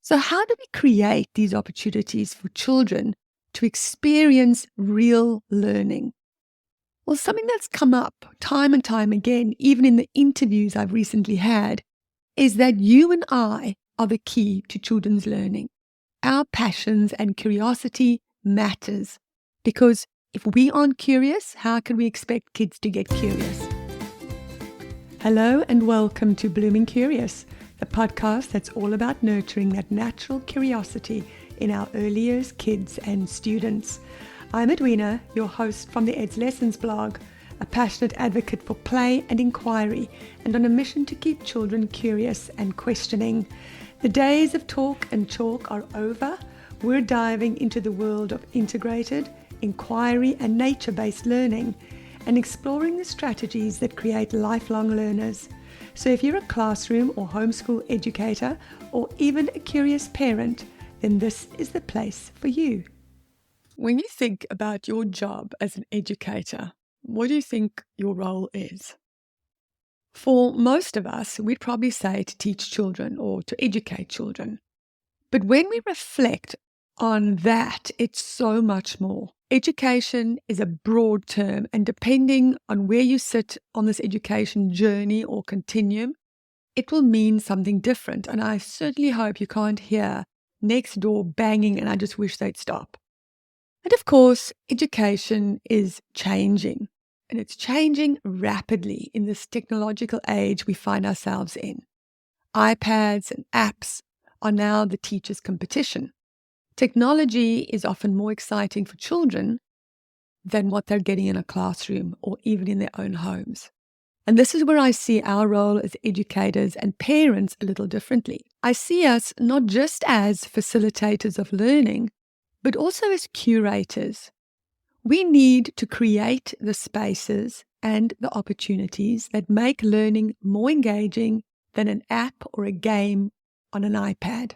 So how do we create these opportunities for children to experience real learning? Well, something that's come up time and time again, even in the interviews I've recently had, is that you and I are the key to children's learning. Our passions and curiosity matters, because if we aren't curious, how can we expect kids to get curious? Hello and welcome to Blooming Curious, the podcast that's all about nurturing that natural curiosity in our early years kids and students. I'm Edwina, your host from the Ed's Lessons blog, a passionate advocate for play and inquiry, and on a mission to keep children curious and questioning. The days of talk and chalk are over. We're diving into the world of integrated, inquiry and nature-based learning, and exploring the strategies that create lifelong learners. So if you're a classroom or homeschool educator, or even a curious parent, then this is the place for you. When you think about your job as an educator, what do you think your role is? For most of us, we'd probably say to teach children or to educate children. But when we reflect on that, it's so much more. Education is a broad term, and depending on where you sit on this education journey or continuum, it will mean something different. And I certainly hope you can't hear next door banging and I just wish they'd stop. And of course, education is changing, and it's changing rapidly in this technological age we find ourselves in. iPads and apps are now the teacher's competition. Technology is often more exciting for children than what they're getting in a classroom or even in their own homes. And this is where I see our role as educators and parents a little differently. I see us not just as facilitators of learning, but also as curators. We need to create the spaces and the opportunities that make learning more engaging than an app or a game on an iPad.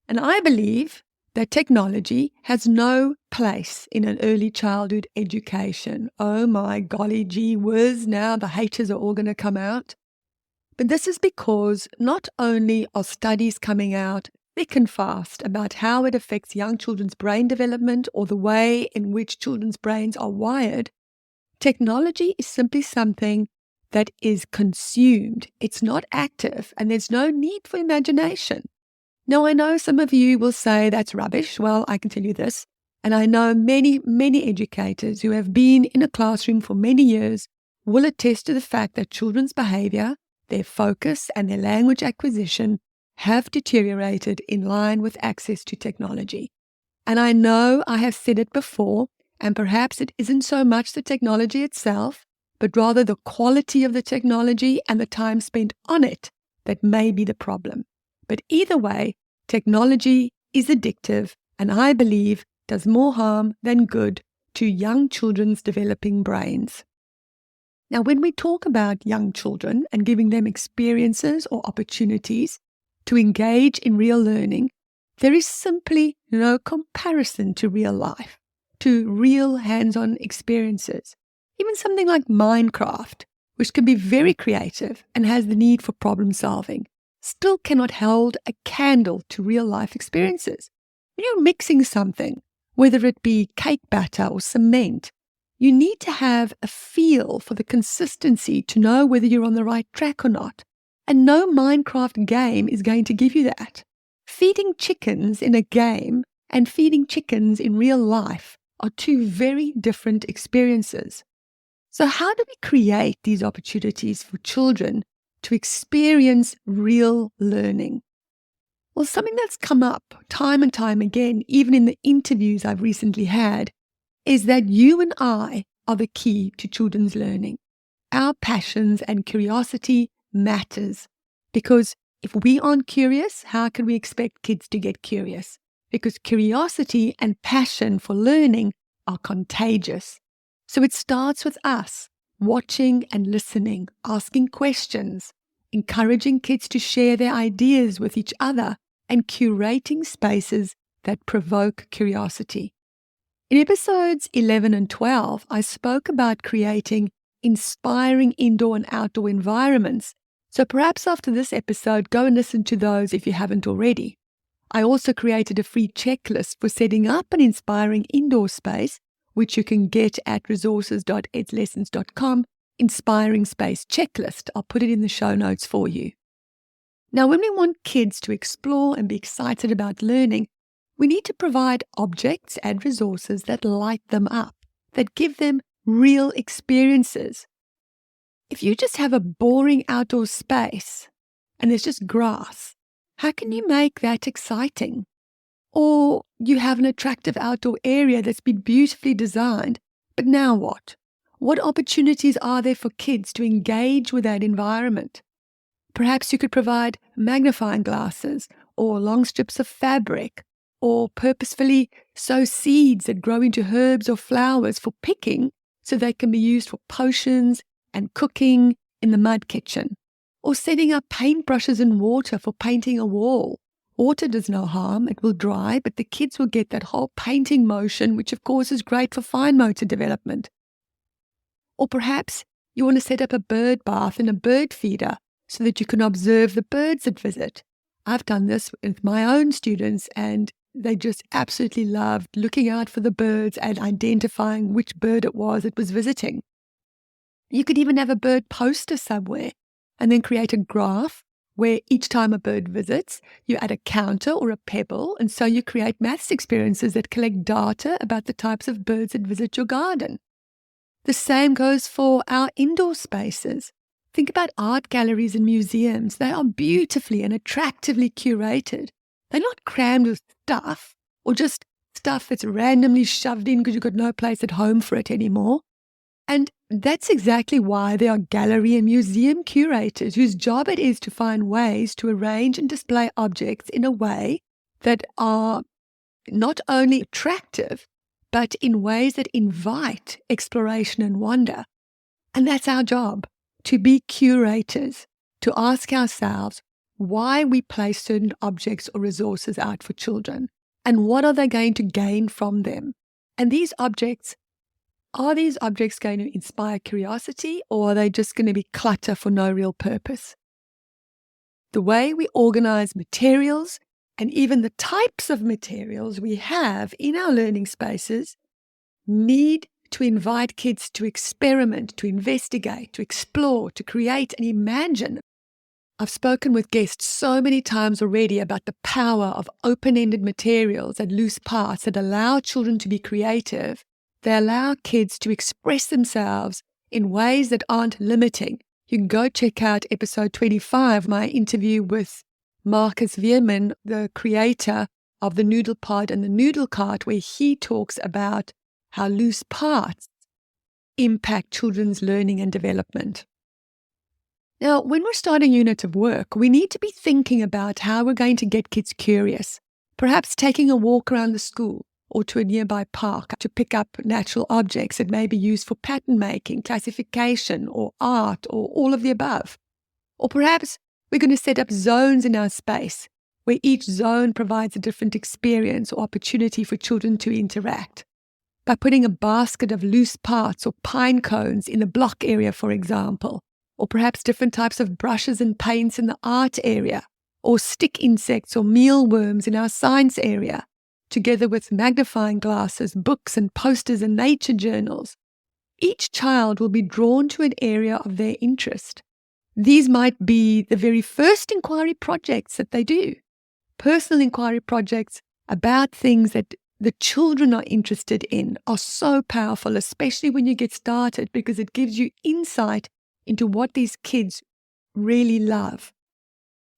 And I believe that technology has no place in an early childhood education. Oh my golly gee whiz, now the haters are all going to come out. But this is because not only are studies coming out thick and fast about how it affects young children's brain development or the way in which children's brains are wired, technology is simply something that is consumed. It's not active, and there's no need for imagination. Now, I know some of you will say that's rubbish. Well, I can tell you this, and I know many educators who have been in a classroom for many years will attest to the fact that children's behavior, their focus, and their language acquisition have deteriorated in line with access to technology. And I know I have said it before, and perhaps it isn't so much the technology itself, but rather the quality of the technology and the time spent on it that may be the problem. But either way, technology is addictive, and I believe does more harm than good to young children's developing brains. Now, when we talk about young children and giving them experiences or opportunities to engage in real learning, there is simply no comparison to real life, to real hands-on experiences. Even something like Minecraft, which can be very creative and has the need for problem solving, still cannot hold a candle to real-life experiences. When you're mixing something, whether it be cake batter or cement, you need to have a feel for the consistency to know whether you're on the right track or not. And no Minecraft game is going to give you that. Feeding chickens in a game and feeding chickens in real life are two very different experiences. So how do we create these opportunities for children to experience real learning? Well, something that's come up time and time again, even in the interviews I've recently had, is that you and I are the key to children's learning. Our passions and curiosity matters, because if we aren't curious, how can we expect kids to get curious? Because curiosity and passion for learning are contagious. So it starts with us watching and listening, asking questions, encouraging kids to share their ideas with each other, and curating spaces that provoke curiosity. In episodes 11 and 12, I spoke about creating inspiring indoor and outdoor environments. So perhaps after this episode, go and listen to those if you haven't already. I also created a free checklist for setting up an inspiring indoor space, which you can get at resources.edslessons.com, Inspiring Space Checklist. I'll put it in the show notes for you. Now, when we want kids to explore and be excited about learning, we need to provide objects and resources that light them up, that give them real experiences. If you just have a boring outdoor space and there's just grass, how can you make that exciting? Or you have an attractive outdoor area that's been beautifully designed, but now what? What opportunities are there for kids to engage with that environment? Perhaps you could provide magnifying glasses or long strips of fabric, or purposefully sow seeds that grow into herbs or flowers for picking so they can be used for potions and cooking in the mud kitchen, or setting up paintbrushes in water for painting a wall. Water does no harm, it will dry, but the kids will get that whole painting motion, which of course is great for fine motor development. Or perhaps you want to set up a bird bath and a bird feeder so that you can observe the birds that visit. I've done this with my own students, and they just absolutely loved looking out for the birds and identifying which bird it was that was visiting. You could even have a bird poster somewhere and then create a graph where each time a bird visits, you add a counter or a pebble, and so you create maths experiences that collect data about the types of birds that visit your garden. The same goes for our indoor spaces. Think about art galleries and museums. They are beautifully and attractively curated. They're not crammed with stuff or just stuff that's randomly shoved in because you've got no place at home for it anymore. And that's exactly why there are gallery and museum curators whose job it is to find ways to arrange and display objects in a way that are not only attractive, but in ways that invite exploration and wonder. And that's our job, to be curators, to ask ourselves why we place certain objects or resources out for children, and what are they going to gain from them. And these objects, are these objects going to inspire curiosity, or are they just going to be clutter for no real purpose? The way we organize materials and even the types of materials we have in our learning spaces need to invite kids to experiment, to investigate, to explore, to create and imagine. I've spoken with guests so many times already about the power of open-ended materials and loose parts that allow children to be creative. They allow kids to express themselves in ways that aren't limiting. You can go check out episode 25, my interview with Marcus Veerman, the creator of the Noodle Pod and the Noodle Cart, where he talks about how loose parts impact children's learning and development. Now, when we're starting a unit of work, we need to be thinking about how we're going to get kids curious, perhaps taking a walk around the school or to a nearby park to pick up natural objects that may be used for pattern making, classification, or art, or all of the above. Or perhaps we're going to set up zones in our space where each zone provides a different experience or opportunity for children to interact. By putting a basket of loose parts or pine cones in the block area, for example, or perhaps different types of brushes and paints in the art area, or stick insects or mealworms in our science area, together with magnifying glasses, books and posters and nature journals. Each child will be drawn to an area of their interest. These might be the very first inquiry projects that they do, personal inquiry projects about things that the children are interested in are so powerful, especially when you get started, because it gives you insight into what these kids really love.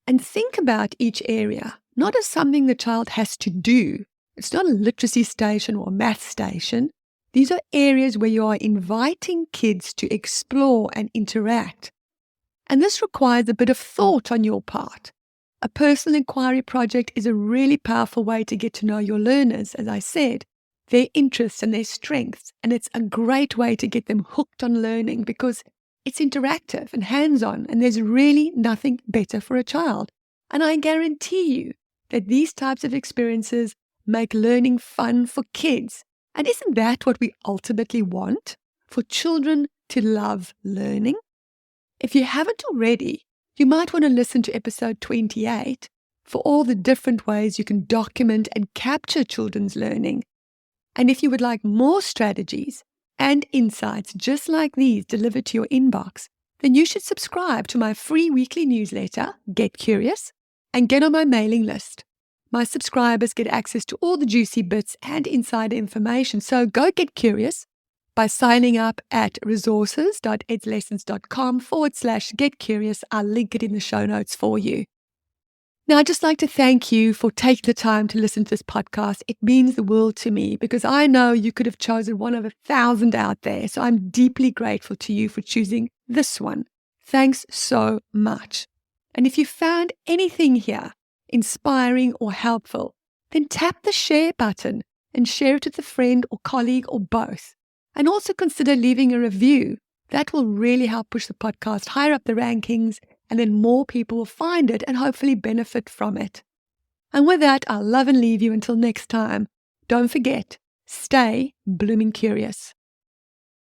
And think about each area, not as something the child has to do. It's not a literacy station or a math station. These are areas where you are inviting kids to explore and interact. And this requires a bit of thought on your part. A personal inquiry project is a really powerful way to get to know your learners, as I said, their interests and their strengths. And it's a great way to get them hooked on learning because it's interactive and hands-on, and there's really nothing better for a child. And I guarantee you that these types of experiences make learning fun for kids. And isn't that what we ultimately want? For children to love learning? If you haven't already, you might want to listen to episode 28, for all the different ways you can document and capture children's learning. And if you would like more strategies and insights just like these delivered to your inbox, then you should subscribe to my free weekly newsletter, Get Curious, and get on my mailing list. My subscribers get access to all the juicy bits and insider information, so go get curious by signing up at resources.edslessons.com/get curious. I'll link it in the show notes for you. Now, I'd just like to thank you for taking the time to listen to this podcast. It means the world to me because I know you could have chosen one of 1,000 out there. So I'm deeply grateful to you for choosing this one. Thanks so much. And if you found anything here inspiring or helpful, then tap the share button and share it with a friend or colleague or both. And also consider leaving a review. That will really help push the podcast higher up the rankings, and then more people will find it and hopefully benefit from it. And with that, I'll love and leave you until next time. Don't forget, stay blooming curious.